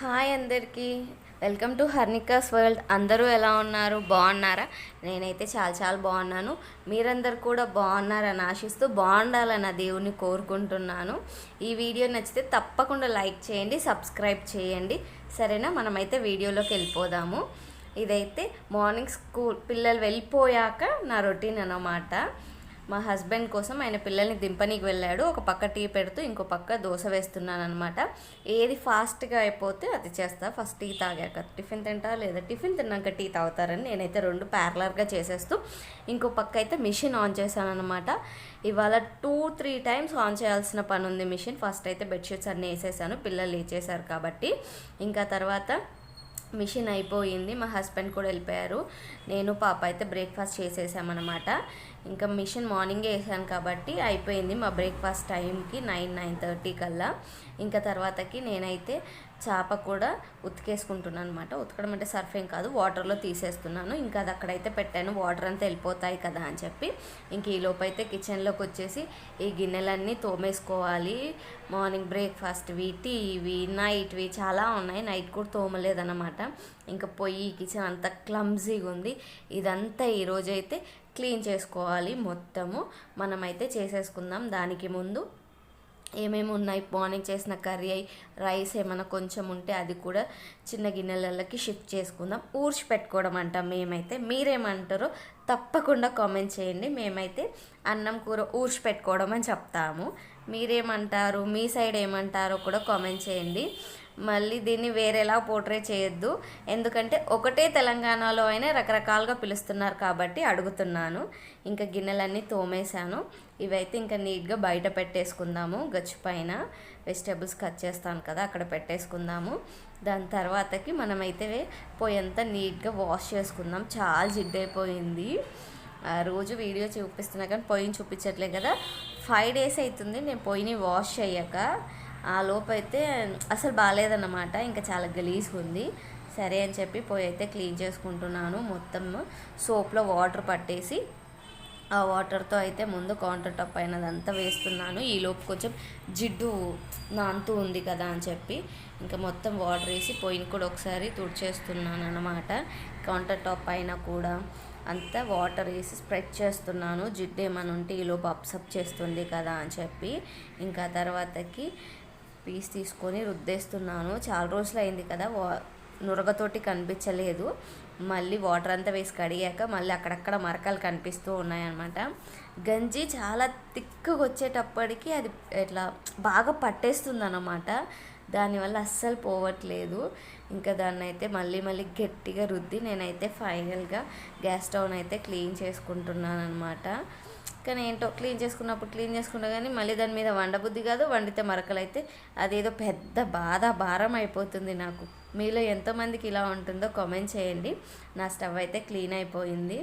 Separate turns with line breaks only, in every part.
Hi అందరికీ, welcome to హర్నికాస్ world. అందరూ ఎలా ఉన్నారు? బాగున్నారా? నేనైతే చాలా చాలా బాగున్నాను. మీరందరూ కూడా బాగున్నారని ఆశిస్తూ బాగుండాలని ఆ దేవుని కోరుకుంటున్నాను. ఈ వీడియో నచ్చితే తప్పకుండా లైక్ చేయండి, సబ్స్క్రైబ్ చేయండి. సరేనా? మనమైతే వీడియోలోకి వెళ్ళిపోదాము. ఇదైతే మార్నింగ్ స్కూల్ పిల్లలు వెళ్ళిపోయాక నా రొటీన్ అన్నమాట. మా హస్బెండ్ కోసం ఆయన పిల్లల్ని దింపనీకి వెళ్ళాడు. ఒక పక్క టీ పెడుతూ ఇంకో పక్క దోశ వేస్తున్నాను అనమాట. ఏది ఫాస్ట్గా అయిపోతే అది చేస్తా. ఫస్ట్ టీ తాగాక టిఫిన్ తింటా, లేదా టిఫిన్ తిన్నాక టీ తాగుతారని నేనైతే రెండు ప్యారలర్గా చేసేస్తూ ఇంకో పక్క అయితే మిషన్ ఆన్ చేశాను అనమాట. ఇవాళ 2-3 టైమ్స్ ఆన్ చేయాల్సిన పని ఉంది మిషన్. ఫస్ట్ అయితే బెడ్షీట్స్ అన్నీ వేసేసాను, పిల్లలు లేచేశారు కాబట్టి. ఇంకా తర్వాత మిషన్ అయిపోయింది, మా హస్బెండ్ కూడా వెళ్ళిపోయారు. నేను పాప అయితే బ్రేక్ఫాస్ట్ చేసేసామన్నమాట. ఇంకా మిషన్ మార్నింగే వేసాను కాబట్టి అయిపోయింది మా బ్రేక్ఫాస్ట్ టైంకి 9-9:30 కల్లా. ఇంకా తర్వాతకి నేనైతే చేప కూడా ఉతికేసుకుంటున్నాను అనమాట. ఉతకడం అంటే సర్ఫ్ ఏం కాదు, వాటర్లో తీసేస్తున్నాను. ఇంకా అది అక్కడైతే పెట్టాను, వాటర్ అంతా వెళ్ళిపోతాయి కదా అని చెప్పి. ఇంక ఈ లోపు అయితే కిచెన్లోకి వచ్చేసి ఈ గిన్నెలన్నీ తోమేసుకోవాలి. మార్నింగ్ బ్రేక్ఫాస్ట్వి, టీవి, నైట్వి చాలా ఉన్నాయి. నైట్ కూడా తోమలేదన్నమాట. ఇంకా పొయ్యి కిచెన్ అంతా క్లమ్జీగా ఉంది. ఇదంతా ఈరోజైతే క్లీన్ చేసుకోవాలి మొత్తము. మనమైతే చేసేసుకుందాం. దానికి ముందు ఏమేమి ఉన్నాయి, మార్నింగ్ చేసిన కర్రీ రైస్ ఏమైనా కొంచెం ఉంటే అది కూడా చిన్న గిన్నెలకి షిఫ్ట్ చేసుకుందాం. ఊర్చి పెట్టుకోవడం అంటాం మేమైతే. మీరేమంటారో తప్పకుండా కామెంట్ చేయండి. మేమైతే అన్నం కూర ఊర్చి పెట్టుకోవడం అని చెప్తాము. మీరేమంటారు? మీ సైడ్ ఏమంటారో కూడా కామెంట్ చేయండి. మళ్ళీ దీన్ని వేరేలా పోర్ట్రే చేయొద్దు, ఎందుకంటే ఒకటే తెలంగాణలో అయినా రకరకాలుగా పిలుస్తున్నారు కాబట్టి అడుగుతున్నాను. ఇంకా గిన్నెలన్నీ తోమేశాను. ఇవైతే ఇంకా నీట్గా బయట పెట్టేసుకుందాము. గచ్చు పైన వెజిటేబుల్స్ కట్ చేస్తాను కదా, అక్కడ పెట్టేసుకుందాము. దాని తర్వాతకి మనమైతే పొయ్యి అంతా నీట్గా వాష్ చేసుకుందాం. చాలా జిడ్డైపోయింది. రోజు వీడియో చూపిస్తున్నా కానీ పొయ్యిని చూపించట్లే కదా. 5 days అవుతుంది నేను పొయ్యిని వాష్ చేయక. ఆ లోపు అయితే అసలు బాగాలేదన్నమాట, ఇంకా చాలా గలీజ్గా ఉంది. సరే అని చెప్పి పొయ్యి అయితే క్లీన్ చేసుకుంటున్నాను. మొత్తం సోప్లో వాటర్ పట్టేసి ఆ వాటర్తో అయితే ముందు కౌంటర్ టాప్ అయినదంతా వేస్తున్నాను. ఈలోపు కొంచెం జిడ్డు నానుతూ ఉంది కదా అని చెప్పి ఇంకా మొత్తం వాటర్ వేసి పొయ్యిని కూడా ఒకసారి తుడిచేస్తున్నాను అన్నమాట. కౌంటర్ టాప్ పైన కూడా అంతా వాటర్ వేసి స్ప్రెడ్ చేస్తున్నాను. జిడ్డు ఏమైనా ఉంటే ఈలోపు అప్సప్ చేస్తుంది కదా అని చెప్పి. ఇంకా తర్వాతకి పీస్ తీసుకొని రుద్దేస్తున్నాను. చాలా రోజులు అయింది కదా, నురగతోటి కనిపించలేదు. మళ్ళీ వాటర్ అంతా వేసి కడిగాక మళ్ళీ అక్కడక్కడ మరకలు కనిపిస్తూ ఉన్నాయన్నమాట. గంజి చాలా తిక్కుగా వచ్చేటప్పటికి అది ఇట్లా బాగా పట్టేస్తుంది అన్నమాట. దానివల్ల అస్సలు పోవట్లేదు. ఇంకా దాన్ని అయితే మళ్ళీ గట్టిగా రుద్ది నేనైతే ఫైనల్గా గ్యాస్ స్టవ్ని అయితే క్లీన్ చేసుకుంటున్నాను అనమాట. కానీ ఏంటో క్లీన్ చేసుకున్నా కానీ మళ్ళీ దాని మీద వండబుద్ధి కాదు. వండితే మరకలు అయితే అదేదో పెద్ద భారం అయిపోతుంది నాకు. మీలో ఎంతోమందికి ఇలా ఉంటుందో కామెంట్ చేయండి. నా స్టవ్ అయితే క్లీన్ అయిపోయింది.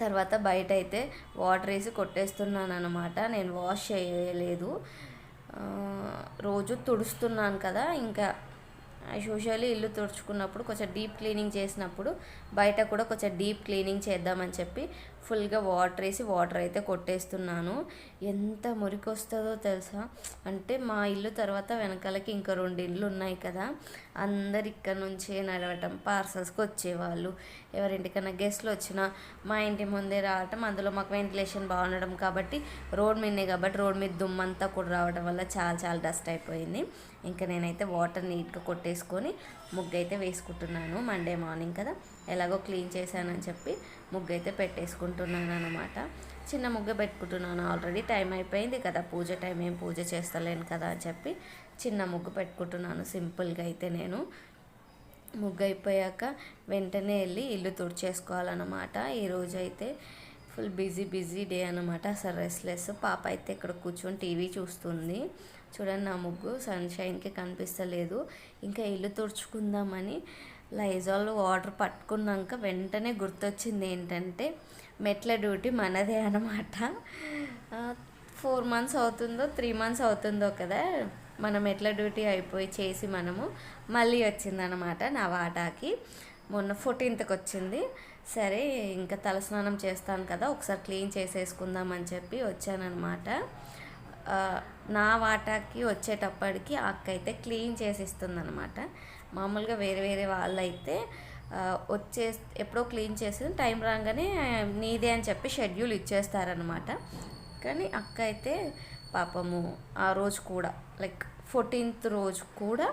తర్వాత బయట అయితే వాటర్ వేసి కొట్టేస్తున్నాను అనమాట. నేను వాష్ చేయలేదు, రోజు తుడుస్తున్నాను కదా. ఇంకా యూజువల్లీ ఇల్లు తుడుచుకున్నప్పుడు కొంచెం డీప్ క్లీనింగ్ చేసినప్పుడు బయట కూడా కొంచెం డీప్ క్లీనింగ్ చేద్దామని చెప్పి ఫుల్గా వాటర్ వేసి వాటర్ అయితే కొట్టేస్తున్నాను. ఎంత మురికి వస్తుందో తెలుసా? అంటే మా ఇల్లు తర్వాత వెనకాలకి ఇంకా 2 ఇళ్ళు ఉన్నాయి కదా, అందరు ఇక్కడ నుంచే నడవటం, పార్సల్స్కి వచ్చేవాళ్ళు, ఎవరింటికన్నా గెస్ట్లు వచ్చినా మా ఇంటి ముందే రావటం. అందులో మాకు వెంటిలేషన్ బాగుండడం కాబట్టి రోడ్ మీదనే కాబట్టి రోడ్ మీద దుమ్మంతా కూడా రావడం వల్ల చాలా డస్ట్ అయిపోయింది. ఇంకా నేనైతే వాటర్ నీట్గా కొట్టేసుకొని ముగ్గు అయితే వేసుకుంటున్నాను. మండే మార్నింగ్ కదా, ఎలాగో క్లీన్ చేశానని చెప్పి ముగ్గు అయితే పెట్టేసుకుంటున్నాను అనమాట. చిన్న ముగ్గు పెట్టుకుంటున్నాను. ఆల్రెడీ టైం అయిపోయింది కదా, పూజ టైం, ఏం పూజ చేస్తలేను కదా అని చెప్పి చిన్న ముగ్గు పెట్టుకుంటున్నాను సింపుల్గా. అయితే నేను ముగ్గు అయిపోయాక వెంటనే వెళ్ళి ఇల్లు తుడిచేసుకోవాలన్నమాట. ఈరోజు అయితే ఫుల్ బిజీ డే అనమాట. అసలు రెస్ట్లెస్. పాప అయితే ఇక్కడ కూర్చొని టీవీ చూస్తుంది. చూడండి, నా ముగ్గు సన్షైన్కి కనిపిస్తలేదు. ఇంకా ఇల్లు తుడుచుకుందామని లైజాల్ వాటర్ పట్టుకున్నాక వెంటనే గుర్తొచ్చింది ఏంటంటే మెట్ల డ్యూటీ మనదే అనమాట. 4 months అవుతుందో 3 months అవుతుందో కదా మన మెట్ల డ్యూటీ అయిపోయి చేసి మనము మళ్ళీ వచ్చిందనమాట నా వాటాకి. మొన్న 14th వచ్చింది. సరే ఇంకా తలస్నానం చేస్తాను కదా, ఒకసారి క్లీన్ చేసేసుకుందామని చెప్పి వచ్చానమాట. ఆ, నా వాటాకి వచ్చేటప్పటికి అక్క అయితే క్లీన్ చేసిస్తుంది అనమాట. మామూలుగా వేరే వేరే వాళ్ళు అయితే వచ్చే ఎప్పుడో క్లీన్ చేసి టైం రాగానే నీదే అని చెప్పి షెడ్యూల్ ఇచ్చేస్తారనమాట. కానీ అక్క అయితే పాపము ఆ రోజు కూడా లైక్ 14th రోజు కూడా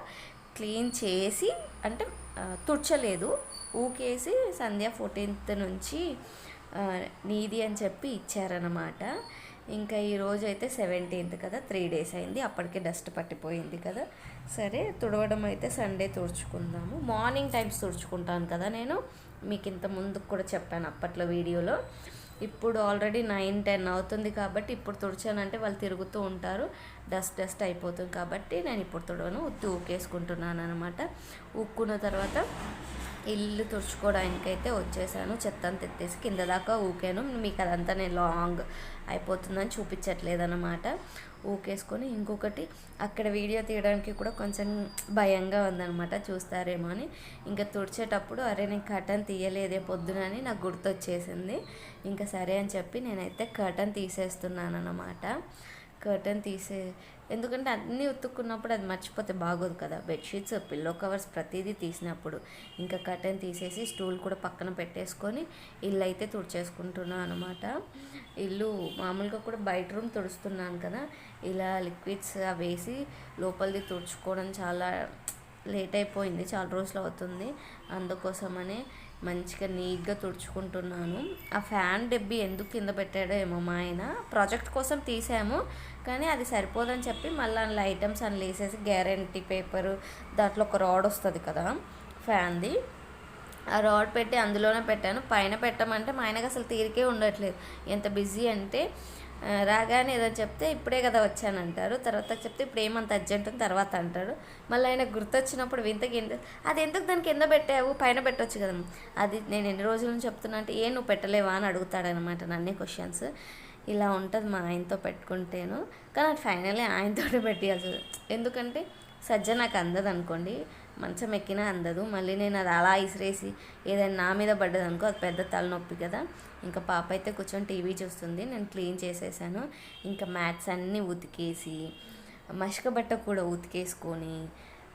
క్లీన్ చేసి అంటే తుడ్చలేదు, ఊకేసి సంధ్య 14th నుంచి నీది అని చెప్పి ఇచ్చారనమాట. ఇంకా ఈరోజు అయితే 17th కదా, 3 days అయింది, అప్పటికే డస్ట్ పట్టిపోయింది కదా. సరే తుడవడం అయితే సండే తుడుచుకుందాము. మార్నింగ్ టైమ్స్ తుడుచుకుంటాను కదా నేను, మీకు ఇంత ముందుకు కూడా చెప్పాను అప్పట్లో వీడియోలో. ఇప్పుడు ఆల్రెడీ 9-10 అవుతుంది కాబట్టి ఇప్పుడు తుడిచానంటే వాళ్ళు తిరుగుతూ ఉంటారు, డస్ట్ అయిపోతుంది కాబట్టి నేను ఇప్పుడు తుడవను, ఊకేసుకుంటున్నాను అనమాట. ఊక్కున్న తర్వాత ఇల్లు తుడుచుకోవడానికైతే వచ్చేసాను. చెత్త అంతా ఎత్తేసి కింద దాకా ఊకాను. మీకు అదంతా నేను లాంగ్ అయిపోతుందని చూపించట్లేదన్నమాట. ఊకేసుకొని ఇంకొకటి అక్కడ వీడియో తీయడానికి కూడా కొంచెం భయంగా ఉందన్నమాట, చూస్తారేమో అని. ఇంకా తుడిచేటప్పుడు అరే నేను కర్టన్ తీయలేదే పొద్దునని నాకు గుర్తొచ్చేసింది. ఇంకా సరే అని చెప్పి నేనైతే కర్టన్ తీసేస్తున్నాను అన్నమాట. కర్టన్ ఎందుకంటే అన్నీ ఉతుక్కున్నప్పుడు అది మర్చిపోతే బాగోదు కదా. బెడ్షీట్స్, పిల్లో కవర్స్ ప్రతిదీ తీసినప్పుడు ఇంకా కర్టన్ తీసేసి స్టూల్ కూడా పక్కన పెట్టేసుకొని ఇల్లు అయితే తుడిచేసుకుంటున్నాను అనమాట. ఇల్లు మామూలుగా కూడా బయట రూమ్ తుడుస్తున్నాను కదా, ఇలా లిక్విడ్స్ వేసి లోపలిది తుడుచుకోవడం చాలా లేట్ అయిపోయింది, చాలా రోజులు అవుతుంది. అందుకోసమనే మంచిగా నీట్గా తుడుచుకుంటున్నాను. ఆ ఫ్యాన్ డెబ్బి ఎందుకు కింద పెట్టాడో ఏమో మా ఆయన, ప్రాజెక్ట్ కోసం తీసాము కానీ అది సరిపోదని చెప్పి మళ్ళీ అందులో ఐటమ్స్ అని వేసేసి గ్యారంటీ పేపరు, దాంట్లో ఒక రాడ్ వస్తుంది కదా ఫ్యాన్ది, ఆ రాడ్ పెట్టి అందులోనే పెట్టాను. పైన పెట్టమంటే మా ఆయనకు అసలు తీరికే ఉండట్లేదు. ఎంత బిజీ అంటే రాగానే ఏదో చెప్తే ఇప్పుడే కదా వచ్చానంటారు, తర్వాత చెప్తే ఇప్పుడు ఏమంత అర్జెంట్ ఉంది తర్వాత అంటాడు. మళ్ళీ ఆయన గుర్తొచ్చినప్పుడు వింతకి అది ఎందుకు దానికి కింద పెట్టావు, పైన పెట్టవచ్చు కదా. అది నేను ఎన్ని రోజుల నుంచి చెప్తున్నా అంటే నువ్వు పెట్టలేవా అని అడుగుతాడనమాట నన్నే క్వశ్చన్స్. ఇలా ఉంటుంది మా ఆయనతో పెట్టుకుంటేను. కానీ అది ఫైనల్లీ ఆయనతోనే పెట్టాల్సి, ఎందుకంటే సజ్జ నాకు అందదు అనుకోండి, మంచం ఎక్కినా అందదు. మళ్ళీ నేను అది అలా ఇసిరేసి ఏదైనా నా మీద పడ్డది అనుకో, అది పెద్ద తలనొప్పి కదా. ఇంకా పాప అయితే కూర్చొని టీవీ చూస్తుంది, నేను క్లీన్ చేసేసాను. ఇంకా మ్యాట్స్ అన్నీ ఉతికేసి మషక బట్ట కూడా ఉతికేసుకొని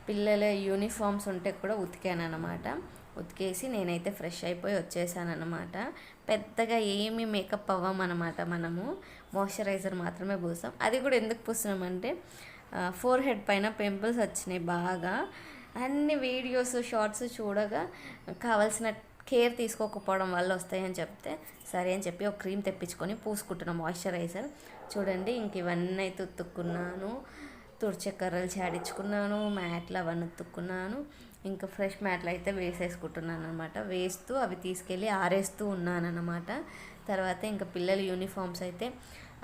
పిల్లల యూనిఫామ్స్ ఉంటే కూడా ఉతికాను అనమాట. ఉతికేసి నేనైతే ఫ్రెష్ అయిపోయి వచ్చేసానమాట. పెద్దగా ఏమీ మేకప్ అవ్వమన్నమాట, మనము మాయిశ్చరైజర్ మాత్రమే పూసాం. అది కూడా ఎందుకు పూస్తున్నామంటే ఫోర్ హెడ్ పైన పింపుల్స్ వచ్చినాయి బాగా. అన్ని వీడియోస్ షార్ట్స్ చూడగా కావాల్సిన కేర్ తీసుకోకపోవడం వల్ల వస్తాయని చెప్తే సరే అని చెప్పి ఒక క్రీమ్ తెప్పించుకొని పూసుకుంటున్నాను, మాయిశ్చరైజర్. చూడండి ఇంక ఇవన్నీ అయితే ఉతుక్కున్నాను, తుడిచే కర్రలు చాడించుకున్నాను, మ్యాట్లు అవన్నీ ఉతుక్కున్నాను. ఇంకా ఫ్రెష్ మ్యాట్లు అయితే వేసేసుకుంటున్నాను అనమాట. వేస్తూ అవి తీసుకెళ్ళి ఆరేస్తూ ఉన్నాను అనమాట. తర్వాత ఇంకా పిల్లల యూనిఫామ్స్ అయితే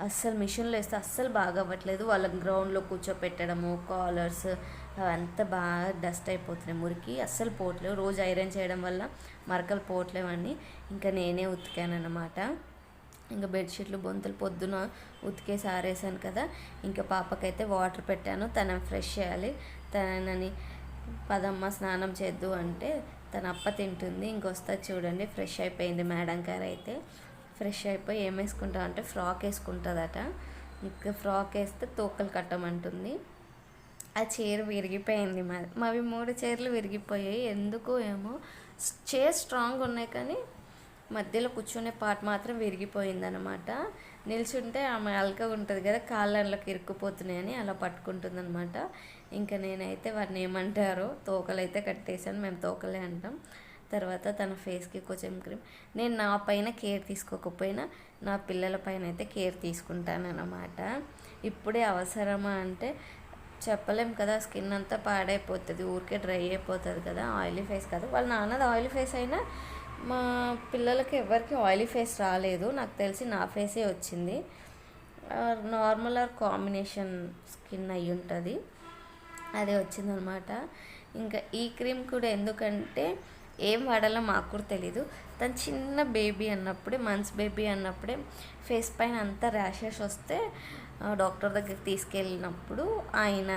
అస్సలు మిషన్లో వేస్తే అస్సలు బాగా అవ్వట్లేదు. వాళ్ళకి గ్రౌండ్లో కూర్చోపెట్టడము, కాలర్స్ అవంతా బాగా డస్ట్ అయిపోతున్నాయి, మురికి అస్సలు పోవట్లేవు. రోజు ఐరన్ చేయడం వల్ల మరకలు పోవట్లేవని ఇంకా నేనే ఉతికాను అనమాట. ఇంకా బెడ్షీట్లు బొంతలు పొద్దున ఉతికేసి ఆరేసాను కదా. ఇంకా పాపకైతే వాటర్ పెట్టాను, తన ఫ్రెష్ చేయాలి. తనని పదమ్మ స్నానం చేద్దు అంటే తన అప్ప తింటుంది. ఇంకొస్తా చూడండి ఫ్రెష్ అయిపోయింది మేడం గారు అయితే. ఫ్రెష్ అయిపోయి ఏం వేసుకుంటా అంటే ఫ్రాక్ వేసుకుంటుందట. ఇంకా ఫ్రాక్ వేస్తే తోకలు కట్టమంటుంది. ఆ చీర విరిగిపోయింది, మావి 3 చీరలు విరిగిపోయాయి. ఎందుకో ఏమో చైర్ స్ట్రాంగ్ ఉన్నాయి కానీ మధ్యలో కూర్చునే పార్ట్ మాత్రం విరిగిపోయిందనమాట. నిల్చుంటే ఆమె అల్కగా ఉంటుంది కదా, కాళ్ళకి ఇరుక్కుపోతున్నాయని అలా పట్టుకుంటుందనమాట. ఇంకా నేనైతే వాటిని ఏమంటారో తోకలు అయితే కట్టేసాను, మేము తోకలే అంటాం. తర్వాత తన ఫేస్కి కొంచెం క్రీమ్, నేను నా పైన కేర్ తీసుకోకపోయినా నా పిల్లల పైన అయితే కేర్ తీసుకుంటానన్నమాట. ఇప్పుడే అవసరమా అంటే చెప్పలేం కదా, స్కిన్ అంతా పాడైపోతుంది, ఊరికే డ్రై అయిపోతుంది కదా, ఆయిలీ ఫేస్ కదా. వాళ్ళ నాన్నది ఆయిలీ ఫేస్ అయినా మా పిల్లలకి ఎవరికి ఆయిలీ ఫేస్ రాలేదు, నాకు తెలిసి నా ఫేసే వచ్చింది. నార్మల్ ఆర్ కాంబినేషన్ స్కిన్ అయి ఉంటుంది, అదే వచ్చిందనమాట. ఇంకా ఈ క్రీమ్ కూడా ఎందుకంటే ఏం వాడాలో మాకు కూడా తెలీదు. తను చిన్న బేబీ అన్నప్పుడే, మంత్స్ బేబీ అన్నప్పుడే ఫేస్ పైన అంతా ర్యాషెస్ వస్తే డాక్టర్ దగ్గరికి తీసుకెళ్ళినప్పుడు ఆయన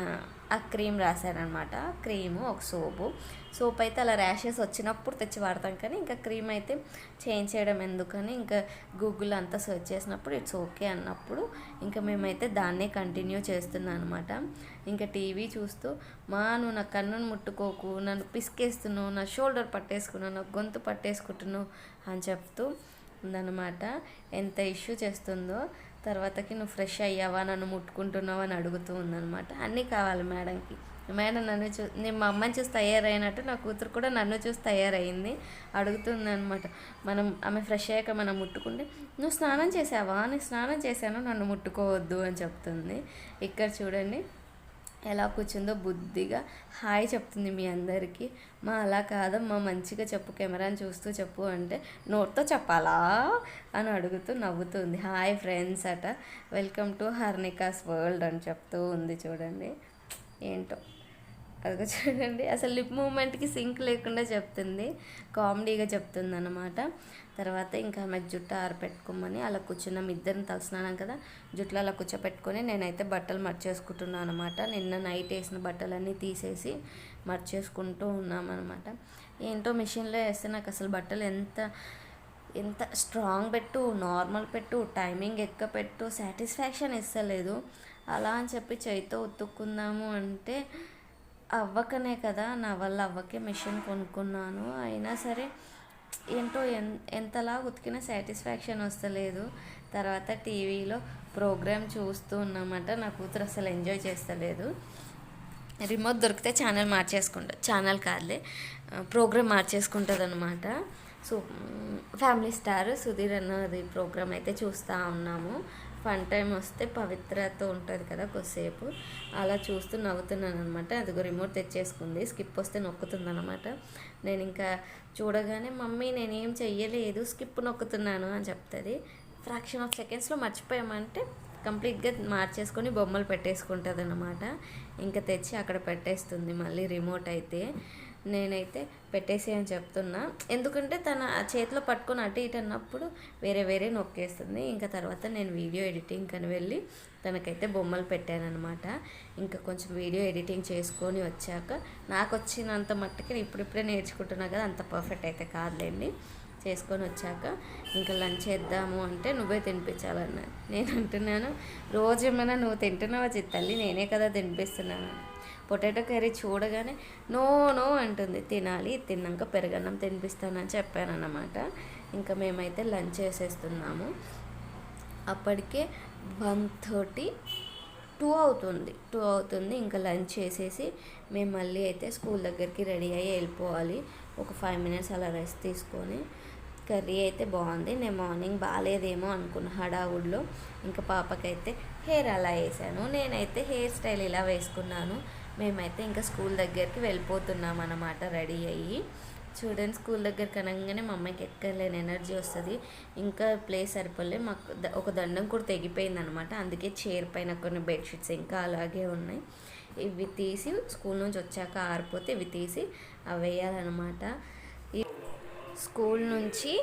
ఆ క్రీమ్ రాశానమాట. క్రీము, ఒక సోప్ అయితే అలా ర్యాషెస్ వచ్చినప్పుడు తెచ్చి వాడతాం, కానీ ఇంకా క్రీమ్ అయితే చేంజ్ చేయడం ఎందుకని ఇంకా గూగుల్ అంతా సెర్చ్ చేసినప్పుడు ఇట్స్ ఓకే అన్నప్పుడు ఇంకా మేమైతే దాన్నే కంటిన్యూ చేస్తున్నాను అనమాట. ఇంకా టీవీ చూస్తూ, నువ్వు నా కన్నును ముట్టుకోకు, నన్ను పిసికేస్తున్నావు, నా షోల్డర్ పట్టేసుకున్నావు, నా గొంతు పట్టేసుకుంటున్నావు అని చెప్తూ ఉందన్నమాట. ఎంత ఇష్యూ చేస్తుందో. తర్వాతకి నువ్వు ఫ్రెష్ అయ్యావా, నన్ను ముట్టుకుంటున్నావు అని అడుగుతూ ఉందన్నమాట. అన్నీ కావాలి మేడంకి. మేడం నన్ను నేను మా అమ్మని చూసి తయారైనట్టు నా కూతురు కూడా నన్ను చూసి తయారైంది. అడుగుతుంది అనమాట. ఆమె ఫ్రెష్ అయ్యాక మనం ముట్టుకుంటే, నువ్వు స్నానం చేసావా, నేను స్నానం చేశాను, నన్ను ముట్టుకోవద్దు అని చెప్తుంది. ఇక్కడ చూడండి ఎలా కూర్చుందో, బుద్ధిగా హాయ్ చెప్తుంది మీ అందరికీ. అలా కాదమ్మా, మంచిగా చెప్పు, కెమెరాని చూస్తూ చెప్పు అంటే నోట్తో చెప్పాలా అని అడుగుతూ నవ్వుతుంది. హాయ్ ఫ్రెండ్స్ అట, వెల్కమ్ టు హర్నికాస్ వరల్డ్ అని చెప్తూ ఉంది. చూడండి ఏంటో అదిగో చూడండి, అసలు లిప్ మూమెంట్కి సింక్ లేకుండా చెప్తుంది, కామెడీగా చెప్తుంది అన్నమాట. తర్వాత ఇంకా ఆమె జుట్టు ఆరపెట్టుకోమని అలా కూర్చున్నాం. ఇద్దరిని తలస్నానం కదా, జుట్లు అలా కూర్చోపెట్టుకొని నేనైతే బట్టలు మర్చేసుకుంటున్నాను అనమాట. నిన్న నైట్ వేసిన బట్టలన్నీ తీసేసి మర్చేసుకుంటూ ఉన్నామన్నమాట. ఏంటో మిషన్లో వేస్తే నాకు అసలు బట్టలు ఎంత స్ట్రాంగ్ పెట్టు, నార్మల్ పెట్టు, టైమింగ్ ఎక్క పెట్టు, సాటిస్ఫాక్షన్ ఇస్తలేదు. అలా అని చెప్పి చేయితో ఉతుక్కుందాము అంటే అవ్వకనే కదా, నా వల్ల అవ్వకే మిషన్ కొనుక్కున్నాను. అయినా సరే ఏంటో ఎంతలా ఉతికినా సాటిస్ఫాక్షన్ వస్తలేదు. తర్వాత టీవీలో ప్రోగ్రామ్ చూస్తూ ఉన్నామంట. నా కూతురు అసలు ఎంజాయ్ చేస్తలేదు. రిమోట్ దొరికితే ఛానల్ కాదులే, ప్రోగ్రామ్ మార్చేసుకుంటుంది అనమాట. సో ఫ్యామిలీ స్టార్ సుధీర్ అన్నది ప్రోగ్రామ్ అయితే చూస్తూ ఉన్నాము. ఫన్ టైం వస్తే పవిత్రతో ఉంటుంది కదా కొద్దిసేపు, అలా చూస్తూ నవ్వుతున్నాను అనమాట. అదిగో రిమోట్ తెచ్చేసుకుంది, స్కిప్ వస్తే నొక్కుతుంది అనమాట. నేను ఇంకా చూడగానే మమ్మీ నేనేం చెయ్యలేదు, స్కిప్ నొక్కుతున్నాను అని చెప్తుంది. ఫ్రాక్షన్ ఆఫ్ సెకండ్స్లో మర్చిపోయామంటే కంప్లీట్గా మార్చేసుకొని బొమ్మలు పెట్టేసుకుంటుంది అనమాట. ఇంకా తెచ్చి అక్కడ పెట్టేస్తుంది మళ్ళీ రిమోట్ అయితే. నేనైతే పెట్టేసి అని చెప్తున్నా, ఎందుకంటే తన చేతిలో పట్టుకొని అటు ఇటు అన్నప్పుడు వేరే నొక్కేస్తుంది. ఇంకా తర్వాత నేను వీడియో ఎడిటింగ్ అని వెళ్ళి తనకైతే బొమ్మలు పెట్టానమాట. ఇంకా కొంచెం వీడియో ఎడిటింగ్ చేసుకొని వచ్చాక నాకు వచ్చినంత మట్టుకి ఇప్పుడిప్పుడే నేర్చుకుంటున్నా కదా, అంత పర్ఫెక్ట్ అయితే కాదులేండి. చేసుకొని వచ్చాక ఇంకా లంచ్ చేద్దాము అంటే నువ్వే తినిపించాలన్నా. నేను అంటున్నాను, రోజు ఏమైనా నువ్వు తింటున్నావా చిత్తల్లి, నేనే కదా తినిపిస్తున్నాను. పొటాటో కర్రీ చూడగానే నో అంటుంది. తినాలి, తిన్నాక పెరుగన్నం తినిపిస్తానని చెప్పానన్నమాట. ఇంకా మేమైతే లంచ్ చేసేస్తున్నాము. అప్పటికే 1:30 2 అవుతుంది. ఇంకా లంచ్ చేసేసి మేము మళ్ళీ అయితే స్కూల్ దగ్గరికి రెడీ అయ్యి వెళ్ళిపోవాలి. ఒక 5 minutes అలా రెస్ట్ తీసుకొని. కర్రీ అయితే బాగుంది. నేను మార్నింగ్ బాగాలేదేమో అనుకున్న హడావుడిలో ఇంకా పాపకైతే హెయిర్ అలా వేసాను, నేనైతే హెయిర్ స్టైల్ ఇలా వేసుకున్నాను. మేమైతే ఇంకా స్కూల్ దగ్గరికి వెళ్ళిపోతున్నాం అన్నమాట రెడీ అయ్యి. చూడండి, స్కూల్ దగ్గరికి అనగానే మా అమ్మాయికి ఎక్కలేని ఎనర్జీ వస్తుంది. ఇంకా ప్లేస్ సరిపోలే, మాకు ఒక దండం కూడా తెగిపోయింది అనమాట. అందుకే చైర్ పైన కొన్ని బెడ్షీట్స్ ఇంకా అలాగే ఉన్నాయి. ఇవి తీసి స్కూల్ నుంచి వచ్చాక ఆరిపోతే ఇవి తీసి అవి వేయాలన్నమాట. స్కూల్ నుంచి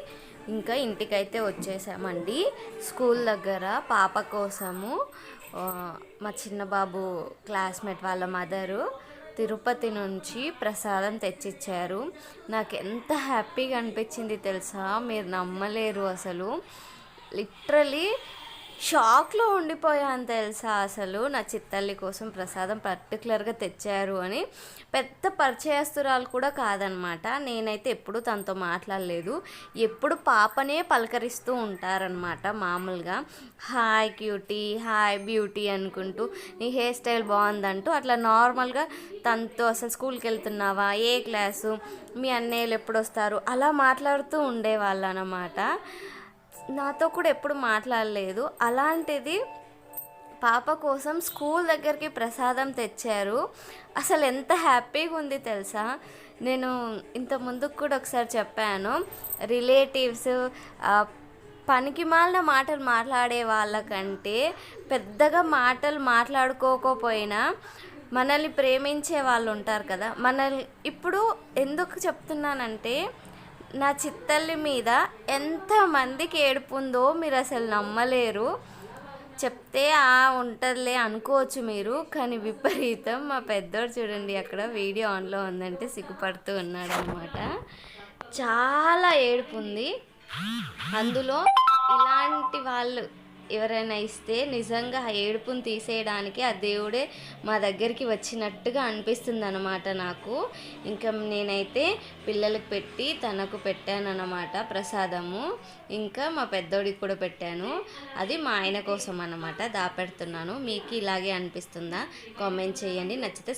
ఇంకా ఇంటికైతే వచ్చేసామండి. స్కూల్ దగ్గర పాప కోసము మా చిన్న బాబు క్లాస్మేట్ వాళ్ళ మదరు తిరుపతి నుంచి ప్రసాదం తెచ్చిచ్చారు. నాకు ఎంత హ్యాపీగా అనిపించింది తెలుసా, మీరు నమ్మలేరు. అసలు లిటరలీ షాక్లో ఉండిపోయాను తెలుసా. అసలు నా చిత్తల్లి కోసం ప్రసాదం పర్టికులర్గా తెచ్చారు అని. పెద్ద పరిచయస్తురాలు కూడా కాదనమాట. నేనైతే ఎప్పుడు తనతో మాట్లాడలేదు. ఎప్పుడు పాపనే పలకరిస్తూ ఉంటారనమాట మామూలుగా. హాయ్ క్యూటీ, హాయ్ బ్యూటీ అనుకుంటూ, నీ హెయిర్ స్టైల్ బాగుందంటూ అట్లా నార్మల్గా తనతో అసలు స్కూల్కి వెళ్తున్నావా, ఏ క్లాసు, మీ అన్నయ్యలు ఎప్పుడు వస్తారు, అలా మాట్లాడుతూ ఉండేవాళ్ళు అన్నమాట. నాతో కూడా ఎప్పుడు మాట్లాడలేదు. అలాంటిది పాప కోసం స్కూల్ దగ్గరికి ప్రసాదం తెచ్చారు. అసలు ఎంత హ్యాపీగా ఉంది తెలుసా. నేను ఇంత ముందుకు కూడా ఒకసారి చెప్పాను, రిలేటివ్స్ పనికి మాలిన మాటలు మాట్లాడే వాళ్ళకంటే పెద్దగా మాటలు మాట్లాడుకోకపోయినా మనల్ని ప్రేమించే వాళ్ళు ఉంటారు కదా. మనల్ని ఇప్పుడు ఎందుకు చెప్తున్నానంటే, నా చిత్తల్లి మీద ఎంతమందికి ఏడుపుందో మీరు అసలు నమ్మలేరు. చెప్తే ఉంటుందిలే అనుకోవచ్చు మీరు, కానీ విపరీతం మా పెద్దోడు చూడండి అక్కడ వీడియో ఆన్లో ఉందంటే సిగ్గుపడుతూ ఉన్నాడు అనమాట. చాలా ఏడుపు ఉంది. అందులో ఇలాంటి వాళ్ళు ఎవరైనా ఇస్తే నిజంగా ఆ ఏడుపుని తీసేయడానికి ఆ దేవుడే మా దగ్గరికి వచ్చినట్టుగా అనిపిస్తుంది అనమాట నాకు. ఇంకా నేనైతే పిల్లలకు పెట్టి తనకు పెట్టానన్నమాట ప్రసాదము. ఇంకా మా పెద్దోడికి కూడా పెట్టాను. అది మా ఆయన కోసం అన్నమాట దాపెడుతున్నాను. మీకు ఇలాగే అనిపిస్తుందా? కామెంట్ చేయండి. నచ్చితే